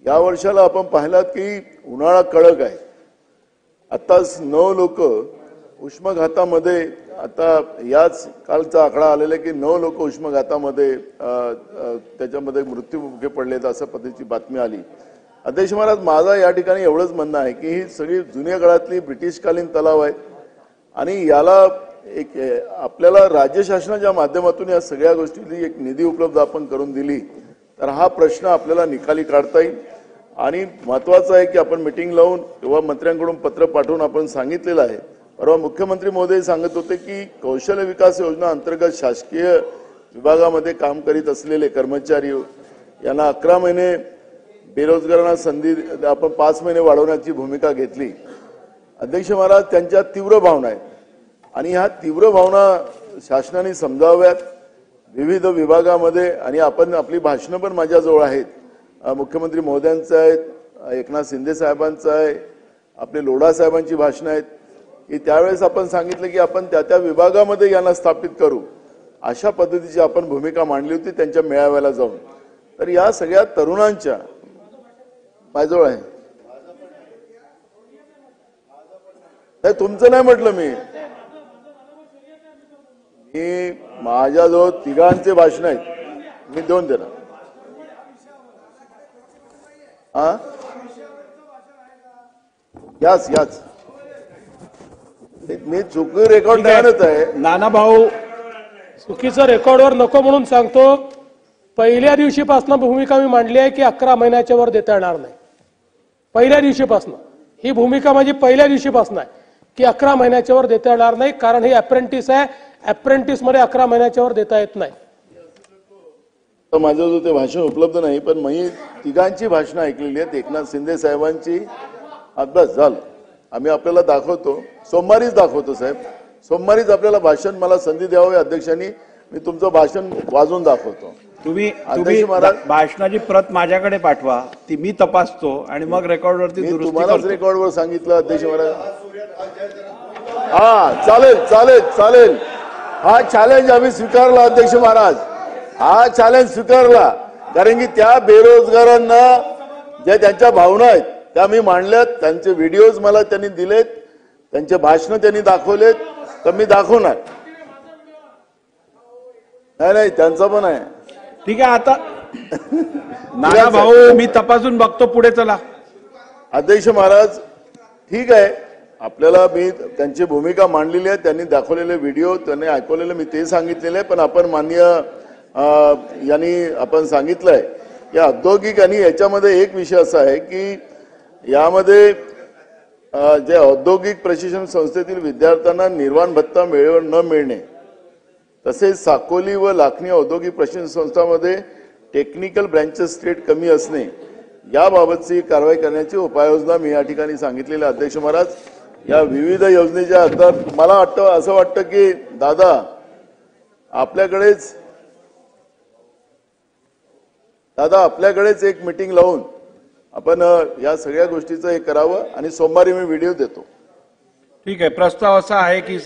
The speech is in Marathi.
या वर्षाला आपण पाहिलात की उन्हाळा कडक आहे। आताच 9 लोक उष्माघातामध्ये, आता याच कालचा आकडा आलेला की 9 लोक उष्माघातामध्ये त्याच्यामध्ये मृत्युमुखी पडलेत असं पद्धतीची बातमी आली। अध्यक्ष महाराज, माझा या ठिकाणी एवढंच म्हणणं आहे की ही सगळी जुन्या काळातली ब्रिटिशकालीन तलाव आहेत आणि याला एक आपल्याला राज्य शासनाच्या माध्यमातून या सगळ्या गोष्टीची एक निधी उपलब्ध आपण करून दिली तर हा प्रश्न आपल्याला निकाली काढता येईल। आणि महत्त्वाचं आहे की आपण मीटिंग लावून किंवा मंत्र्यांकडून पत्र पाठवून आपण सांगितलेलं आहे। परवा मुख्यमंत्री महोदय सांगत होते की कौशल्य विकास योजना अंतर्गत शासकीय विभागामध्ये काम करीत असलेले कर्मचारी यांना 11 महिने बेरोजगारांना संधी आपण 5 महिने वाढवण्याची भूमिका घेतली। अध्यक्ष महाराज, त्यांच्या तीव्र भावना आहेत आणि ह्या तीव्र भावना शासनाने समजाव्यात विविध विभागामध्ये। आणि आपण आपली भाषणं पण माझ्याजवळ आहेत, मुख्यमंत्री महोदयांचं आहेत, एकनाथ शिंदे साहेबांचं आहे, आपले लोढा साहेबांची भाषणं आहेत की त्यावेळेस आपण सांगितलं की आपण त्या विभागामध्ये यांना स्थापित करू अशा पद्धतीची आपण भूमिका मांडली होती त्यांच्या मेळाव्याला जाऊन। तर या सगळ्या तरुणांच्या माझ्याजवळ आहे, नाही तुमचं नाही म्हटलं मी माझ्याजवळ तिघांचे भाषण आहेत, मी देऊन देणार। याच मी चुकी रेकॉर्ड आणत आहे। नाना भाऊ, चुकीचं रेकॉर्डवर नको म्हणून सांगतो, पहिल्या दिवशीपासून भूमिका मी मांडली आहे की 11 महिन्याच्या वर देता येणार नाही। पहिल्या दिवशीपासून ही भूमिका माझी पहिल्या दिवशीपासून आहे की 11 महिन्याच्या वर देता येणार नाही, कारण हे अप्रेंटिस आहे, अप्रेंटिस मध्ये 11 महिन्याच्या वर देता येत नाही। माझं ते भाषण उपलब्ध नाही, पण मी तिघांची भाषणं ऐकलेली आहेत, एकनाथ शिंदे साहेबांची। अभ्यास झालं, आम्ही आपल्याला दाखवतो, सोमवारीच दाखवतो साहेब, सोमवारीच आपल्याला भाषण मला संधी द्यावी अध्यक्षांनी, मी तुमचं भाषण वाजून दाखवतो। तुम्ही भाषणाची प्रत माझ्याकडे पाठवा, ती मी तपासतो आणि मग रेकॉर्डवरती दुरुस्ती करतो। तुम्हालाच रेकॉर्डवर सांगितलं अध्यक्ष महाराज। हा चालेल, हा चॅलेंज आम्ही स्वीकारला अध्यक्ष महाराज, हा चॅलेंज स्वीकारला, कारण की त्या बेरोजगारांना ज्या त्यांच्या भावना आहेत त्या मी मांडल्यात, त्यांचे व्हिडिओज मला त्यांनी दिलेत, त्यांचे भाषण त्यांनी दाखवलेत, तर मी दाखवणार। नाही त्यांचं पण आहे। ठीक आहे, आता नाना भाऊ मी तपासून बघतो, पुढे चला। अध्यक्ष महाराज, ठीक आहे, आपल्याला मी त्यांची भूमिका मांडलेली आहे, त्यांनी दाखवलेले व्हिडिओ, त्यांनी ऐकवलेले मी ते सांगितलेले आहे, पण आपण माननीय यांनी आपण सांगितलंय की औद्योगिक आणि याच्यामध्ये एक विषय असा आहे की यामध्ये जे औद्योगिक प्रशिक्षण संस्थेतील विद्यार्थ्यांना निर्वाण भत्ता न मिळणे, तसेच साकोली व लाखनी औद्योगिक प्रशिक्षण संस्थांमध्ये टेक्निकल ब्रँचेस रेट कमी असणे याबाबतची कारवाई करण्याची उपाययोजना मी या ठिकाणी सांगितलेली आहे। अध्यक्ष महाराज, या विविध योजनेच्या अंतर्गत मला असं वाटतं की दादा आपल्याकडेच एक मीटिंग लावून आपण या सगळ्या गोष्टीचं हे करावं आणि सोमवारी मी व्हिडिओ देतो। ठीक आहे, प्रस्ताव असा आहे की